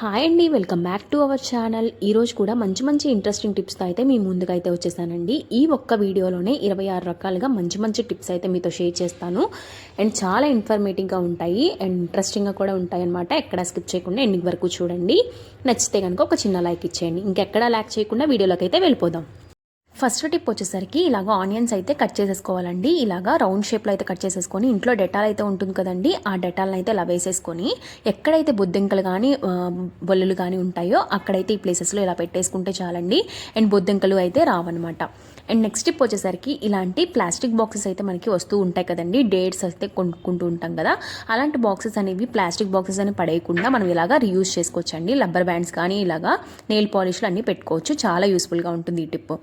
Hi అండి, welcome back to our channel. ఈరోజు కూడా మంచి ఇంట్రెస్టింగ్ టిప్స్తో అయితే మీ ముందుకైతే వచ్చేసానండి. ఈ ఒక్క వీడియోలోనే 26 రకాలుగా మంచి టిప్స్ అయితే మీతో షేర్ చేస్తాను. అండ్ చాలా ఇన్ఫర్మేటివ్గా ఉంటాయి అండ్ ఇంట్రెస్టింగ్గా కూడా ఉంటాయి అనమాట. ఎక్కడ స్కిప్ చేయకుండా ఎండింగ్ వరకు చూడండి. నచ్చితే కనుక ఒక చిన్న లైక్ ఇచ్చేయండి. ఇంకెక్కడా లైక్ చేయకుండా వీడియోలోకి అయితే వెళ్ళిపోదాం. ఫస్ట్ టిప్ వచ్చేసరికి ఇలాగ ఆనియన్స్ అయితే కట్ చేసేసుకోవాలండి. ఇలాగా రౌండ్ షేప్లో అయితే కట్ చేసేసుకొని ఇంట్లో డెటాల్ అయితే ఉంటుంది కదండి, ఆ డెటాల్ని అయితే ఇలా వేసేసుకొని ఎక్కడైతే బొద్దింకలు కానీ బొల్లులు కానీ ఉంటాయో అక్కడైతే ఈ ప్లేసెస్లో ఇలా పెట్టేసుకుంటే చాలండి. అండ్ బొద్దింకలు అయితే రావన్నమాట. అండ్ నెక్స్ట్ టిప్ వచ్చేసరికి ఇలాంటి ప్లాస్టిక్ బాక్సెస్ అయితే మనకి వస్తూ ఉంటాయి కదండి, డేట్స్ అయితే కొనుక్కుంటూ ఉంటాం కదా. అలాంటి బాక్సెస్ అనేవి ప్లాస్టిక్ బాక్సెస్ అని పడేయకుండా మనం ఇలాగా రీయూజ్ చేసుకోవచ్చండి. రబ్బర్ బ్యాండ్స్ కానీ ఇలాగా నెయిల్ పాలిష్లు అన్నీ పెట్టుకోవచ్చు. చాలా యూస్ఫుల్గా ఉంటుంది ఈ టిప్.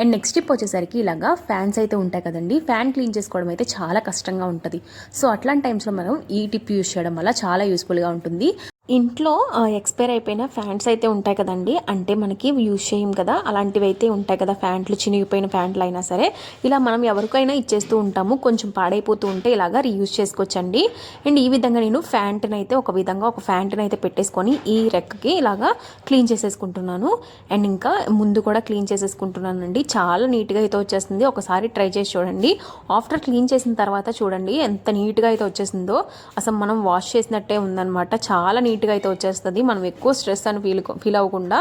అండ్ నెక్స్ట్ టిప్ వచ్చేసరికి ఇలాగా ఫ్యాన్స్ అయితే ఉంటాయి కదండి, ఫ్యాన్ క్లీన్ చేసుకోవడం అయితే చాలా కష్టంగా ఉంటుంది. సో అట్లాంటి టైమ్స్లో మనం ఈ టిప్ యూజ్ చేయడం వల్ల చాలా యూస్ఫుల్గా ఉంటుంది. ఇంట్లో ఎక్స్పైర్ అయిపోయిన ఫ్యాన్స్ అయితే ఉంటాయి కదండి, అంటే మనకి యూజ్ చేయం కదా, అలాంటివి అయితే ఉంటాయి కదా, ఫ్యాంట్లు చినిగిపోయిన ఫ్యాంట్లు అయినా సరే ఇలా మనం ఎవరికైనా ఇచ్చేస్తూ ఉంటాము. కొంచెం పాడైపోతూ ఉంటే ఇలాగా రీయూజ్ చేసుకోవచ్చండి. అండ్ ఈ విధంగా నేను ఫ్యాంట్ని అయితే ఒక ఫ్యాంట్ని అయితే పెట్టేసుకొని ఈ రెక్కకి ఇలాగా క్లీన్ చేసేసుకుంటున్నాను. అండ్ ఇంకా ముందు కూడా క్లీన్ చేసేసుకుంటున్నానండి. చాలా నీట్గా అయితే వచ్చేస్తుంది. ఒకసారి ట్రై చేసి చూడండి. ఆఫ్టర్ క్లీన్ చేసిన తర్వాత చూడండి ఎంత నీట్గా అయితే వచ్చేసిందో. అసలు మనం వాష్ చేసినట్టే ఉందన్నమాట. చాలా నీట్గా అయితే వచ్చేస్తుంది. మనం ఎక్కువ స్ట్రెస్ అని ఫీల్ అవ్వకుండా.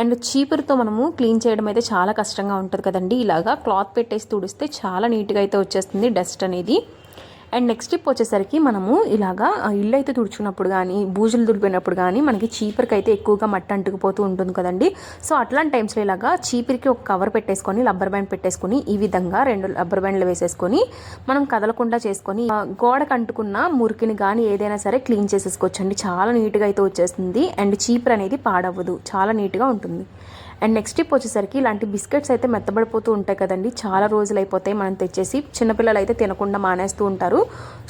అండ్ చీపురుతో మనము క్లీన్ చేయడం అయితే చాలా కష్టంగా ఉంటుంది కదండి. ఇలాగా క్లాత్ పెట్టేసి తుడిస్తే చాలా నీట్గా అయితే వచ్చేస్తుంది డస్ట్ అనేది. అండ్ నెక్స్ట్ టిప్ వచ్చేసరికి మనము ఇలాగా ఇల్లు అయితే తుడుచుకున్నప్పుడు కానీ బూజులు దులిపినప్పుడు కానీ మనకి చీపురికి అయితే ఎక్కువగా మట్టి అంటుకుపోతూ ఉంటుంది కదండి. సో అట్లాంటి టైమ్స్లో ఇలాగా చీపురికి ఒక కవర్ పెట్టేసుకొని రబ్బర్ బ్యాండ్ పెట్టేసుకొని ఈ విధంగా 2 రబ్బర్ బ్యాండ్లు వేసేసుకొని మనం కదలకుండా చేసుకొని గోడకు అంటుకున్న మురికిని కానీ ఏదైనా సరే క్లీన్ చేసేసుకోవచ్చండి. చాలా నీట్గా అయితే వచ్చేస్తుంది. అండ్ చీపురు అనేది పాడవ్వదు, చాలా నీట్గా ఉంటుంది. అండ్ నెక్స్ట్ టిప్ వచ్చేసరికి ఇలాంటి బిస్కెట్స్ అయితే మెత్తబడిపోతూ ఉంటాయి కదండి, చాలా రోజులు అయిపోతాయి మనం తెచ్చేసి. చిన్నపిల్లలు అయితే తినకుండా మానేస్తూ ఉంటారు.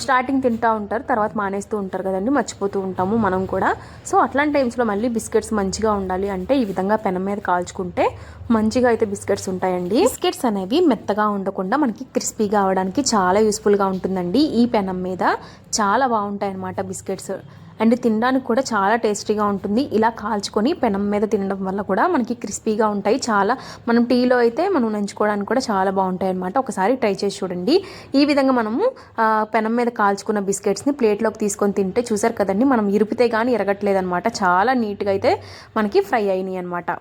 స్టార్టింగ్ తింటూ ఉంటారు, తర్వాత మానేస్తూ ఉంటారు కదండి, మర్చిపోతూ ఉంటాము మనం కూడా. సో అట్లాంటి టైమ్స్లో మళ్ళీ బిస్కెట్స్ మంచిగా ఉండాలి అంటే ఈ విధంగా పెనం మీద కాల్చుకుంటే మంచిగా అయితే బిస్కెట్స్ ఉంటాయండి. బిస్కెట్స్ అనేవి మెత్తగా ఉండకుండా మనకి క్రిస్పీగా అవడానికి చాలా యూస్ఫుల్గా ఉంటుందండి. ఈ పెనం మీద చాలా బాగుంటాయి అన్నమాట బిస్కెట్స్. అండ్ తినడానికి కూడా చాలా టేస్టీగా ఉంటుంది. ఇలా కాల్చుకొని పెనం మీద తినడం వల్ల కూడా మనకి క్రిస్పీగా ఉంటాయి. చాలా మనం టీలో అయితే మనం నంచుకోవడానికి కూడా చాలా బాగుంటాయి అన్నమాట. ఒకసారి ట్రై చేసి చూడండి. ఈ విధంగా మనము పెనం మీద కాల్చుకున్న బిస్కెట్స్ని ప్లేట్లోకి తీసుకొని తింటే చూసారు కదండి, మనం ఇరిపితే కానీ ఇరగట్లేదు అనమాట. చాలా నీట్గా అయితే మనకి ఫ్రై అయినాయి అనమాట.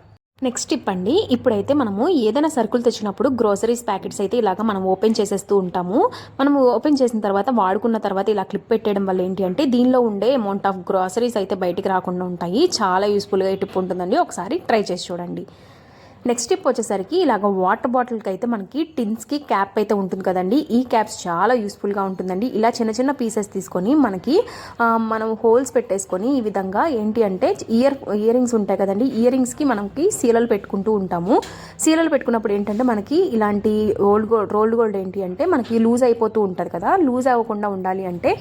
నెక్స్ట్ టిప్ అండి, ఇప్పుడైతే మనము ఏదైనా సరుకులు తెచ్చినప్పుడు గ్రోసరీస్ ప్యాకెట్స్ అయితే ఇలాగ మనం ఓపెన్ చేసేస్తూ ఉంటాము. మనము ఓపెన్ చేసిన తర్వాత వాడుకున్న తర్వాత ఇలా క్లిప్ పెట్టేయడం వల్ల ఏంటి అంటే దీనిలో ఉండే అమౌంట్ ఆఫ్ గ్రోసరీస్ అయితే బయటికి రాకుండా ఉంటాయి. చాలా యూస్ఫుల్గా ఈ టిప్ ఉంటుందండి. ఒకసారి ట్రై చేసి చూడండి. నెక్స్ట్ టిప్ వచ్చేసరికి ఇలాగ వాటర్ బాటిల్కి అయితే మనకి టిన్స్కి క్యాప్ అయితే ఉంటుంది కదండి, ఈ క్యాప్స్ చాలా యూస్ఫుల్గా ఉంటుందండి. ఇలా చిన్న పీసెస్ తీసుకొని మనకి మనం హోల్స్ పెట్టేసుకొని ఈ విధంగా ఏంటి అంటే ఇయర్ రింగ్స్ ఉంటాయి కదండి, ఇయర్ రింగ్స్కి మనకి సీలలు పెట్టుకుంటూ ఉంటాము. సీలలు పెట్టుకున్నప్పుడు ఏంటంటే మనకి ఇలాంటి రోల్డ్ గోల్డ్ ఏంటి అంటే మనకి లూజ్ అయిపోతూ ఉంటుంది కదా, లూజ్ అవ్వకుండా ఉండాలి అంటే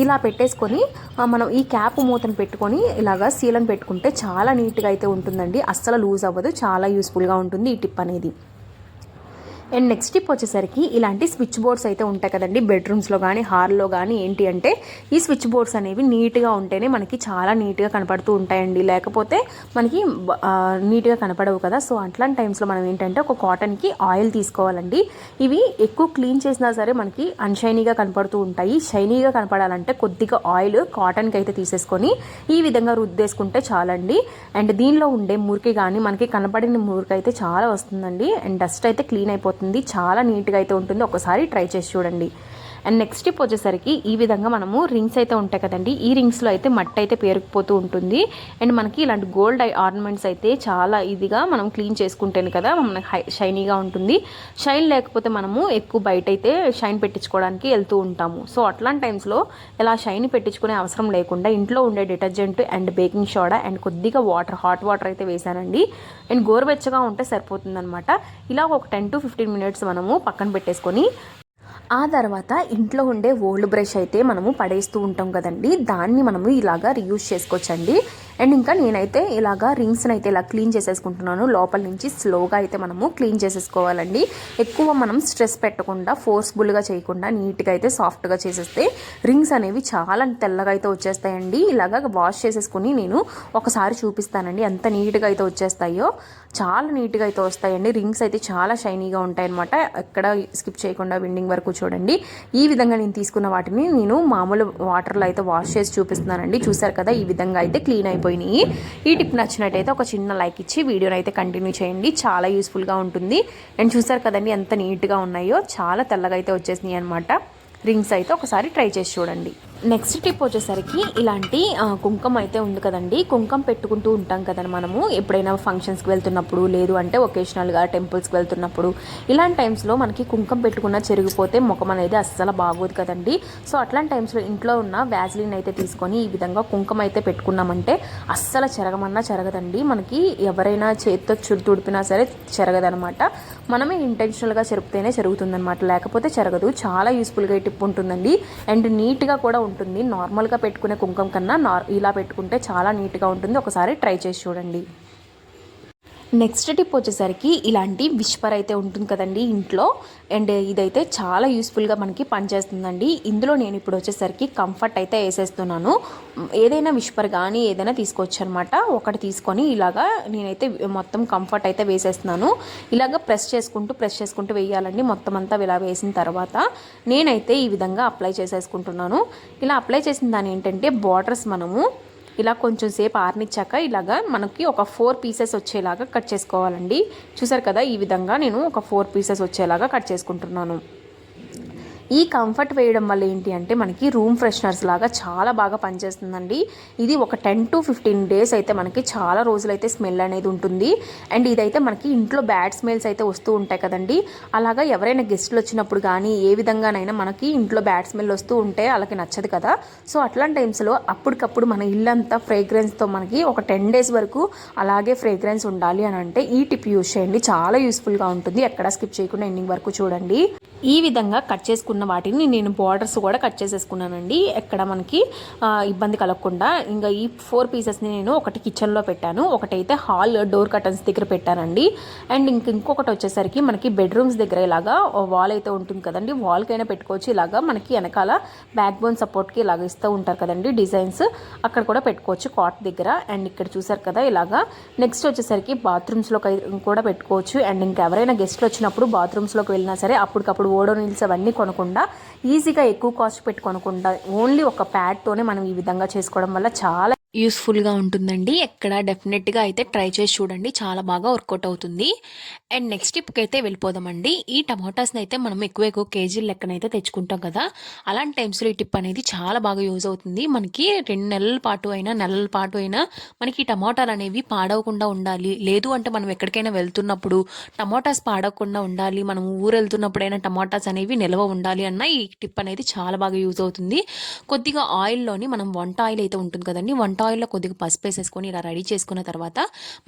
ఇలా పెట్టేసుకొని మనం ఈ క్యాప్ మూతను పెట్టుకొని ఇలాగా సీలను పెట్టుకుంటే చాలా నీట్గా అయితే ఉంటుందండి. అస్సలు లూజ్ అవ్వదు, చాలా యూస్ఫుల్గా ఉంటుంది ఈ టిప్ అనేది. అండ్ నెక్స్ట్ టిప్ వచ్చేసరికి ఇలాంటి స్విచ్ బోర్డ్స్ అయితే ఉంటాయి కదండి, బెడ్రూమ్స్లో కానీ హాల్లో కానీ ఏంటి అంటే ఈ స్విచ్ బోర్డ్స్ అనేవి నీట్గా ఉంటేనే మనకి చాలా నీట్గా కనపడుతూ ఉంటాయండి, లేకపోతే మనకి నీట్గా కనపడవు కదా. సో అట్లాంటి టైమ్స్లో మనం ఏంటంటే ఒక కాటన్కి ఆయిల్ తీసుకోవాలండి. ఇవి ఎక్కువ క్లీన్ చేసినా సరే మనకి అన్షైనీగా కనపడుతూ ఉంటాయి. షైనీగా కనపడాలంటే కొద్దిగా ఆయిల్ కాటన్కి అయితే తీసేసుకొని ఈ విధంగా రుద్దేసుకుంటే చాలండి. అండ్ దీనిలో ఉండే మురికి కానీ మనకి కనపడిన మురికి అయితే చాలా వస్తుందండి. అండ్ డస్ట్ అయితే క్లీన్ అయిపోతుంది, చాలా నీట్గా అయితే ఉంటుంది. ఒకసారి ట్రై చేసి చూడండి. అండ్ నెక్స్ట్ టిప్ వచ్చేసరికి ఈ విధంగా మనము రింగ్స్ అయితే ఉంటాయి కదండి, ఈ రింగ్స్లో అయితే మట్టి అయితే పేరుకుపోతూ ఉంటుంది. అండ్ మనకి ఇలాంటి గోల్డ్ ఆర్నమెంట్స్ అయితే చాలా ఈజీగా మనం క్లీన్ చేసుకుంటేనే కదా మనకి షైనీగా ఉంటుంది. షైన్ లేకపోతే మనము ఎక్కువ బయట అయితే షైన్ పెట్టించుకోవడానికి వెళ్తూ ఉంటాము. సో అట్లాంటి టైమ్స్లో ఇలా షైన్ పెట్టించుకునే అవసరం లేకుండా ఇంట్లో ఉండే detergent and baking soda and కొద్దిగా హాట్ వాటర్ అయితే వేసానండి. అండ్ గోరువెచ్చగా ఉంటే సరిపోతుంది అనమాట. ఇలా ఒక 10 to 15 minutes మనము పక్కన పెట్టేసుకొని ఆ తర్వాత ఇంట్లో ఉండే ఓల్డ్ బ్రష్ అయితే మనము పడేస్తూ ఉంటాం కదండి, దాన్ని మనము ఇలాగా రీయూజ్ చేసుకోవచ్చండి. అండ్ ఇంకా నేనైతే ఇలాగా రింగ్స్ని అయితే ఇలా క్లీన్ చేసేసుకుంటున్నాను. లోపల నుంచి స్లోగా అయితే మనము క్లీన్ చేసేసుకోవాలండి. ఎక్కువ మనం స్ట్రెస్ పెట్టకుండా ఫోర్స్ఫుల్గా చేయకుండా నీట్గా అయితే సాఫ్ట్గా చేసేస్తే రింగ్స్ అనేవి చాలా తెల్లగా అయితే వచ్చేస్తాయండి. ఇలాగా వాష్ చేసేసుకుని నేను ఒకసారి చూపిస్తానండి ఎంత నీట్గా అయితే వచ్చేస్తాయో. చాలా నీట్గా అయితే వస్తాయండి. రింగ్స్ అయితే చాలా షైనీగా ఉంటాయన్నమాట. ఎక్కడ స్కిప్ చేయకుండా విండింగ్ వరకు చూడండి. ఈ విధంగా నేను తీసుకున్న వాటిని నేను మామూలు వాటర్లో అయితే వాష్ చేసి చూపిస్తున్నానండి. చూసారు కదా, ఈ విధంగా అయితే క్లీన్ అయిపోయినాయి. ఈ టిప్ నచ్చినట్టయితే ఒక చిన్న లైక్ ఇచ్చి వీడియోని అయితే కంటిన్యూ చేయండి. చాలా యూస్ఫుల్గా ఉంటుంది. అండ్ చూసారు కదండి ఎంత నీట్గా ఉన్నాయో, చాలా తెల్లగా అయితే వచ్చేసినాయి అనమాట. రింగ్స్ అయితే ఒకసారి ట్రై చేసి చూడండి. నెక్స్ట్ టిప్ వచ్చేసరికి ఇలాంటి కుంకుమ అయితే ఉంది కదండి. కుంకుమ పెట్టుకుంటూ ఉంటాం కదండి మనము ఎప్పుడైనా ఫంక్షన్స్కి వెళ్తున్నప్పుడు, లేదు అంటే ఒకేషనల్గా టెంపుల్స్కి వెళ్తున్నప్పుడు. ఇలాంటి టైమ్స్లో మనకి కుంకుమ పెట్టుకున్న చెరిగిపోతే ముఖం అనేది అస్సలు బాగోదు కదండి. సో అట్లాంటి టైమ్స్లో ఇంట్లో ఉన్న వ్యాజ్లిన్ అయితే తీసుకొని ఈ విధంగా కుంకుమ అయితే పెట్టుకున్నామంటే అస్సలు చెరగమన్నా చెరగదండి. మనకి ఎవరైనా చేతితో తుడిపినా సరే చెరగదనమాట. మనమే ఇంటెన్షనల్గా చెరిపితేనే చెరుగుతుందనమాట, లేకపోతే చెరగదు. చాలా యూస్ఫుల్గా ఈ టిప్ ఉంటుందండి. అండ్ నీట్గా కూడా ఉంటుంది. నార్మల్గా పెట్టుకునే కుంకుమ కన్నా ఇలా పెట్టుకుంటే చాలా నీట్గా ఉంటుంది. ఒకసారి ట్రై చేసి చూడండి. నెక్స్ట్ టిప్ వచ్చేసరికి ఇలాంటి విస్పర్ అయితే ఉంటుంది కదండి ఇంట్లో. అండ్ ఇదైతే చాలా యూస్ఫుల్గా మనకి పనిచేస్తుందండి. ఇందులో నేను ఇప్పుడు వచ్చేసరికి కంఫర్ట్ అయితే వేసేస్తున్నాను. ఏదైనా విస్పర్ కానీ ఏదైనా తీసుకోవచ్చు అనమాట. ఒకటి తీసుకొని ఇలాగా నేనైతే మొత్తం కంఫర్ట్ అయితే వేసేస్తున్నాను. ఇలాగ ప్రెస్ చేసుకుంటూ వేయాలండి. మొత్తం అంతా ఇలా వేసిన తర్వాత నేనైతే ఈ విధంగా అప్లై చేసేసుకుంటున్నాను. ఇలా అప్లై చేసిన దాని ఏంటంటే బార్డర్స్ మనము ఇలా కొంచెం సేపు ఆరనిచ్చాక ఇలాగా మనకి ఒక 4 పీసెస్ వచ్చేలాగా కట్ చేసుకోవాలండి. చూసారు కదా, ఈ విధంగా నేను ఒక 4 పీసెస్ వచ్చేలాగా కట్ చేసుకుంటున్నాను. ఈ కంఫర్ట్ వేయడం వల్ల ఏంటి అంటే మనకి రూమ్ ఫ్రెషనర్స్ లాగా చాలా బాగా పనిచేస్తుందండి. ఇది ఒక 10 to 15 days అయితే మనకి చాలా రోజులైతే స్మెల్ అనేది ఉంటుంది. అండ్ ఇదైతే మనకి ఇంట్లో బ్యాడ్ స్మెల్స్ అయితే వస్తూ ఉంటాయి కదండి. అలాగా ఎవరైనా గెస్ట్లు వచ్చినప్పుడు కానీ ఏ విధంగానైనా మనకి ఇంట్లో బ్యాడ్ స్మెల్ వస్తూ ఉంటే వాళ్ళకి నచ్చదు కదా. సో అట్లాంటి టైమ్స్లో అప్పటికప్పుడు మన ఇల్లంతా ఫ్రేగ్రెన్స్తో మనకి ఒక 10 days వరకు అలాగే ఫ్రేగ్రెన్స్ ఉండాలి అని అంటే ఈ టిప్ యూజ్ చేయండి. చాలా యూస్ఫుల్గా ఉంటుంది. ఎక్కడ స్కిప్ చేయకుండా ఎండింగ్ వరకు చూడండి. ఈ విధంగా కట్ చేసుకున్న వాటిని నేను బార్డర్స్ కూడా కట్ చేసేసుకున్నానండి. ఎక్కడ మనకి ఇబ్బంది కలగకుండా. ఇంకా ఈ 4 పీసెస్ని నేను ఒకటి కిచెన్లో పెట్టాను, ఒకటైతే హాల్ డోర్ కర్టన్స్ దగ్గర పెట్టానండి. అండ్ ఇంకొకటి వచ్చేసరికి మనకి బెడ్రూమ్స్ దగ్గర ఇలాగా వాల్ అయితే ఉంటుంది కదండి, వాల్కైనా పెట్టుకోవచ్చు. ఇలాగా మనకి వెనకాల బ్యాక్ బోన్ సపోర్ట్కి ఇలాగ ఇస్తూ ఉంటారు కదండి డిజైన్స్, అక్కడ కూడా పెట్టుకోవచ్చు కాట్ దగ్గర. అండ్ ఇక్కడ చూసారు కదా ఇలాగా. నెక్స్ట్ వచ్చేసరికి బాత్రూమ్స్లో కూడా పెట్టుకోవచ్చు. అండ్ ఇంకెవరైనా గెస్ట్లు వచ్చినప్పుడు బాత్రూమ్స్లోకి వెళ్ళినా సరే అప్పటికప్పుడు ఓడోనిల్స్ అవన్నీ కొనకుండా, ఈజీగా ఎక్కువ కాస్ట్ పెట్టి కొనకుండా ఓన్లీ ఒక ప్యాడ్తోనే మనం ఈ విధంగా చేసుకోవడం వల్ల చాలా యూస్ఫుల్గా ఉంటుందండి. ఎక్కడ డెఫినెట్గా అయితే ట్రై చేసి చూడండి, చాలా బాగా వర్కౌట్ అవుతుంది. అండ్ నెక్స్ట్ టిప్కి అయితే వెళ్ళిపోదామండి. ఈ టమాటాస్ని అయితే మనం ఎక్కువ కేజీల లెక్కనైతే తెచ్చుకుంటాం కదా. అలాంటి టైమ్స్లో ఈ టిప్ అనేది చాలా బాగా యూజ్ అవుతుంది. మనకి 2 నెలల పాటు అయినా మనకి టమాటాలు అనేవి పాడవకుండా ఉండాలి. లేదు అంటే మనం ఎక్కడికైనా వెళ్తున్నప్పుడు టమాటాస్ పాడవకుండా ఉండాలి, మనం ఊరు వెళ్తున్నప్పుడైనా టమాటాస్ అనేవి నిల్వ ఉండాలి అన్న ఈ టిప్ అనేది చాలా బాగా యూజ్ అవుతుంది. కొద్దిగా ఆయిల్లోని మనం వంట ఆయిల్ అయితే ఉంటుంది కదండి, వంట ఆయిల్లో కొద్దిగా పసుపు వేసేసుకొని ఇలా రెడీ చేసుకున్న తర్వాత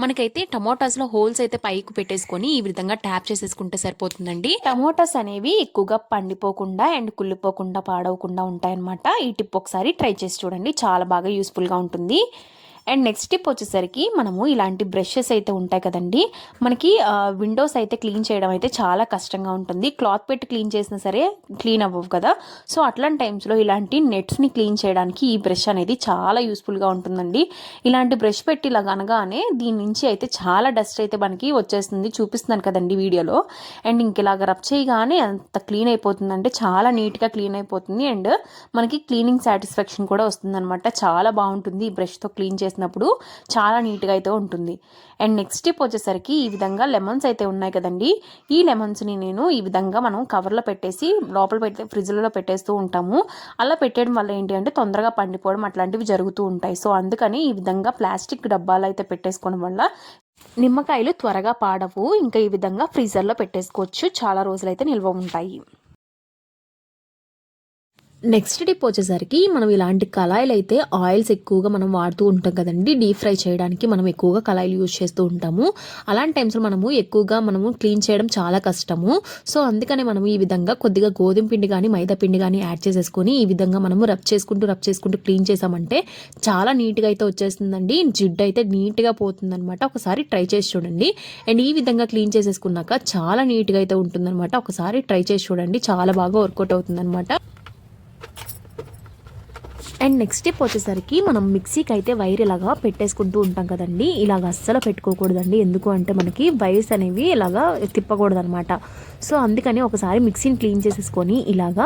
మనకైతే టమోటాస్లో హోల్స్ అయితే పైకి పెట్టేసుకొని ఈ విధంగా ట్యాప్ చేసేసుకుంటే సరిపోతుందండి. టమోటాస్ అనేవి ఎక్కువగా పండిపోకుండా అండ్ కుళ్ళిపోకుండా పాడవకుండా ఉంటాయన్నమాట. ఈ టిప్ ఒకసారి ట్రై చేసి చూడండి, చాలా బాగా యూస్ఫుల్గా ఉంటుంది. అండ్ నెక్స్ట్ టిప్ వచ్చేసరికి మనము ఇలాంటి బ్రషెస్ అయితే ఉంటాయి కదండి, మనకి విండోస్ అయితే క్లీన్ చేయడం అయితే చాలా కష్టంగా ఉంటుంది. క్లాత్ పెట్టి క్లీన్ చేసినా సరే క్లీన్ అవ్వవు కదా. సో అట్లాంటి టైమ్స్లో ఇలాంటి నెట్స్ని క్లీన్ చేయడానికి ఈ బ్రష్ అనేది చాలా యూస్ఫుల్గా ఉంటుందండి. ఇలాంటి బ్రష్ పెట్టి ఇలా అనగానే దీని నుంచి అయితే చాలా డస్ట్ అయితే మనకి వచ్చేస్తుంది, చూపిస్తున్నాను కదండి వీడియోలో. అండ్ ఇంక ఇలాగ రబ్ చేయగానే అంత క్లీన్ అయిపోతుందంటే చాలా నీట్గా క్లీన్ అయిపోతుంది. అండ్ మనకి క్లీనింగ్ సాటిస్ఫాక్షన్ కూడా వస్తుంది అనమాట. చాలా బాగుంటుంది ఈ బ్రష్తో క్లీన్ చేసినప్పుడు, చాలా నీట్గా అయితే ఉంటుంది. అండ్ నెక్స్ట్ టిప్ వచ్చేసరికి ఈ విధంగా లెమన్స్ అయితే ఉన్నాయి కదండి, ఈ లెమన్స్ని నేను ఈ విధంగా మనం కవర్లో పెట్టేసి లోపల ఫ్రిడ్జ్లో పెట్టేస్తూ ఉంటాము. అలా పెట్టడం వల్ల ఏంటి అంటే తొందరగా పండిపోవడం అట్లాంటివి జరుగుతూ ఉంటాయి. సో అందుకని ఈ విధంగా ప్లాస్టిక్ డబ్బాలు అయితే పెట్టేసుకోవడం వల్ల నిమ్మకాయలు త్వరగా పాడవు. ఇంకా ఈ విధంగా ఫ్రీజర్లో పెట్టేసుకోవచ్చు, చాలా రోజులైతే నిల్వ ఉంటాయి. నెక్స్ట్ టిప్ వచ్చేసరికి మనం ఇలాంటి కళాయిలు అయితే ఆయిల్స్ ఎక్కువగా మనం వాడుతూ ఉంటాం కదండి. డీప్ ఫ్రై చేయడానికి మనం ఎక్కువగా కళాయిలు యూజ్ చేస్తూ ఉంటాము. అలాంటి టైమ్స్లో మనము క్లీన్ చేయడం చాలా కష్టము. సో అందుకనే మనం ఈ విధంగా కొద్దిగా గోధుమ పిండి కానీ మైదా పిండి కానీ యాడ్ చేసేసుకొని ఈ విధంగా మనము రబ్ చేసుకుంటూ క్లీన్ చేసామంటే చాలా నీట్గా అయితే వచ్చేస్తుందండి. జిడ్డు అయితే నీట్గా పోతుందనమాట. ఒకసారి ట్రై చేసి చూడండి. అండ్ ఈ విధంగా క్లీన్ చేసేసుకున్నాక చాలా నీట్గా అయితే ఉంటుందన్నమాట. ఒకసారి ట్రై చేసి చూడండి, చాలా బాగా వర్కౌట్ అవుతుందన్నమాట. అండ్ నెక్స్ట్ స్టెప్ వచ్చేసరికి మనం మిక్సీకి అయితే వైర్ ఇలాగా పెట్టేసుకుంటూ ఉంటాం కదండి. ఇలాగ అస్సలు పెట్టుకోకూడదండి. ఎందుకు అంటే మనకి వైర్స్ అనేవి ఇలాగా తిప్పకూడదు అనమాట. సో అందుకని ఒకసారి మిక్సీని క్లీన్ చేసేసుకొని ఇలాగా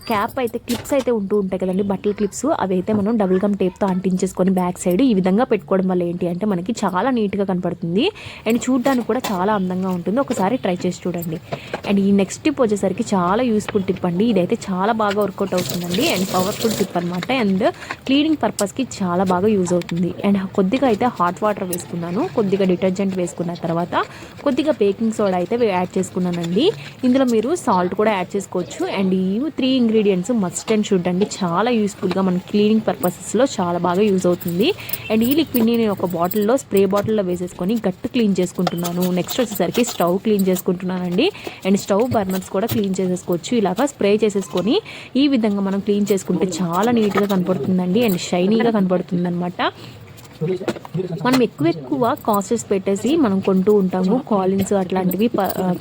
క్యాప్ అయితే క్లిప్స్ అయితే ఉంటూ ఉంటాయి కదండి, బట్టల క్లిప్స్, అవి అయితే మనం డబుల్ గమ్ టేప్తో అంటించేసుకొని బ్యాక్ సైడ్ ఈ విధంగా పెట్టుకోవడం వల్ల ఏంటి అంటే మనకి చాలా నీట్గా కనపడుతుంది అండ్ చూడడానికి కూడా చాలా అందంగా ఉంటుంది. ఒకసారి ట్రై చేసి చూడండి. అండ్ ఈ నెక్స్ట్ టిప్ వచ్చేసరికి చాలా యూస్ఫుల్ టిప్ అండి. ఇదైతే చాలా బాగా వర్కౌట్ అవుతుందండి అండ్ పవర్ఫుల్ టిప్ అనమాట. అండ్ క్లీనింగ్ పర్పస్కి చాలా బాగా యూజ్ అవుతుంది. అండ్ కొద్దిగా అయితే హాట్ వాటర్ వేసుకున్నాను, కొద్దిగా డిటర్జెంట్ వేసుకున్న తర్వాత కొద్దిగా బేకింగ్ సోడా అయితే యాడ్ చేసుకున్నానండి. ఇందులో మీరు సాల్ట్ కూడా యాడ్ చేసుకోవచ్చు. అండ్ ఈ 3 ఇంగ్రీడియంట్స్ మస్ట్ అండ్ షుడ్ అండి. చాలా యూస్ఫుల్గా మన క్లీనింగ్ పర్పసెస్లో చాలా బాగా యూజ్ అవుతుంది. అండ్ ఈ లిక్విడ్ని నేను ఒక బాటిల్లో స్ప్రే బాటిల్లో వేసేసుకొని గట్టు క్లీన్ చేసుకుంటున్నాను. నెక్స్ట్ వచ్చేసరికి స్టవ్ క్లీన్ చేసుకుంటున్నానండి. అండ్ స్టవ్ బర్నర్స్ కూడా క్లీన్ చేసేసుకోవచ్చు. ఇలాగా స్ప్రే చేసేసుకొని ఈ విధంగా మనం క్లీన్ చేసుకుంటే చాలా నీట్గా కనపడుతుందండి అండ్ షైనీగా కనపడుతుంది అనమాట. మనం ఎక్కువ కాస్టెస్ పెట్టేసి మనం కొంటూ ఉంటాము, కాలిన్స్ అట్లాంటివి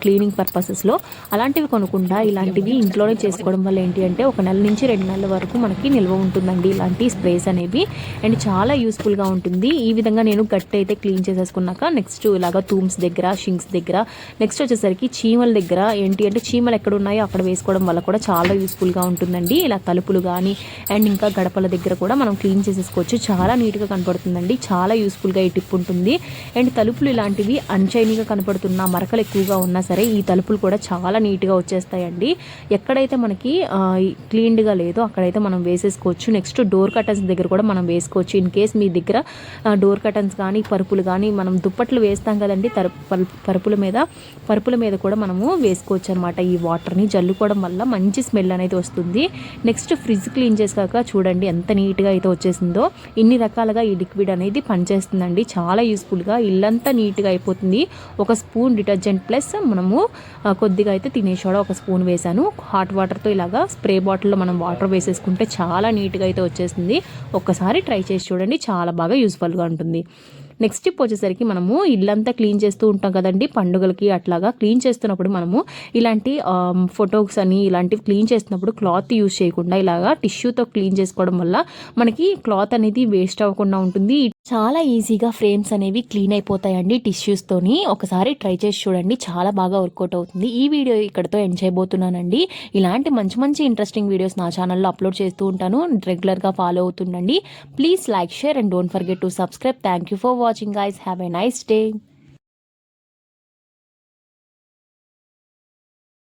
క్లీనింగ్ పర్పసెస్లో. అలాంటివి కొనకుండా ఇలాంటివి ఇంట్లోనే చేసుకోవడం వల్ల ఏంటి అంటే 1 నెల నుంచి 2 నెలల వరకు మనకి నిల్వ ఉంటుందండి ఇలాంటి స్ప్రేస్ అనేవి. అండ్ చాలా యూస్ఫుల్గా ఉంటుంది. ఈ విధంగా నేను గట్టి అయితే క్లీన్ చేసేసుకున్నాక నెక్స్ట్ ఇలాగా తూమ్స్ దగ్గర, షింక్స్ దగ్గర, నెక్స్ట్ వచ్చేసరికి చీమల దగ్గర ఏంటి అంటే చీమలు ఎక్కడ ఉన్నాయో అక్కడ వేసుకోవడం వల్ల కూడా చాలా యూస్ఫుల్గా ఉంటుందండి. ఇలా తలుపులు కానీ అండ్ ఇంకా గడపల దగ్గర కూడా మనం క్లీన్ చేసేసుకోవచ్చు. చాలా నీట్గా కనపడుతుందండి. చాలా యూస్ఫుల్గా ఈ టిప్ ఉంటుంది. అండ్ తలుపులు ఇలాంటివి అన్షైనీగా కనపడుతున్న మరకలు ఎక్కువగా ఉన్నా సరే ఈ తలుపులు కూడా చాలా నీట్గా వచ్చేస్తాయండి. ఎక్కడైతే మనకి క్లీన్డ్గా లేదో అక్కడైతే మనం వేసేసుకోవచ్చు. నెక్స్ట్ డోర్ కర్టన్స్ దగ్గర కూడా మనం వేసుకోవచ్చు. ఇన్ కేస్ మీ దగ్గర డోర్ కర్టన్స్ కానీ పరుపులు కానీ మనం దుప్పట్లు వేస్తాం కదండి, పరుపుల మీద కూడా మనము వేసుకోవచ్చు అనమాట. ఈ వాటర్ని జల్లుకోవడం వల్ల మంచి స్మెల్ అనేది వస్తుంది. నెక్స్ట్ ఫ్రిడ్జ్ క్లీన్ చేసాక చూడండి ఎంత నీట్గా అయితే వచ్చేసిందో. ఇన్ని రకాలుగా ఈ లిక్విడ్ అనేది పనిచేస్తుందండి. చాలా యూస్ఫుల్గా ఇల్లంతా నీట్గా అయిపోతుంది. 1 స్పూన్ డిటర్జెంట్ ప్లస్ మనము కొద్దిగా అయితే తినే సోడా 1 స్పూన్ వేసాను. హాట్ వాటర్తో ఇలాగా స్ప్రే బాటిల్లో మనం వాటర్ వేసేసుకుంటే చాలా నీట్గా అయితే వచ్చేస్తుంది. ఒక్కసారి ట్రై చేసి చూడండి, చాలా బాగా యూస్ఫుల్గా ఉంటుంది. నెక్స్ట్ టిప్ వచ్చేసరికి మనము ఇల్లంతా క్లీన్ చేస్తూ ఉంటాం కదండి పండుగలకి. అట్లాగా క్లీన్ చేస్తున్నప్పుడు మనము ఇలాంటి ఫొటోస్ అని ఇలాంటివి క్లీన్ చేస్తున్నప్పుడు క్లాత్ యూజ్ చేయకుండా ఇలాగా టిష్యూతో క్లీన్ చేసుకోవడం వల్ల మనకి క్లాత్ అనేది వేస్ట్ అవ్వకుండా ఉంటుంది. చాలా ఈజీగా ఫ్రేమ్స్ అనేవి క్లీన్ అయిపోతాయండి టిష్యూస్తోని. ఒకసారి ట్రై చేసి చూడండి, చాలా బాగా వర్కౌట్ అవుతుంది. ఈ వీడియో ఇక్కడతో ఎండ్ చేయబోతున్నానండి. ఇలాంటి మంచి ఇంట్రెస్టింగ్ వీడియోస్ నా ఛానల్లో అప్లోడ్ చేస్తూ ఉంటాను. రెగ్యులర్గా ఫాలో అవుతుండండి. Please like, share and don't forget to subscribe. Thank you for watching guys. Have a nice day.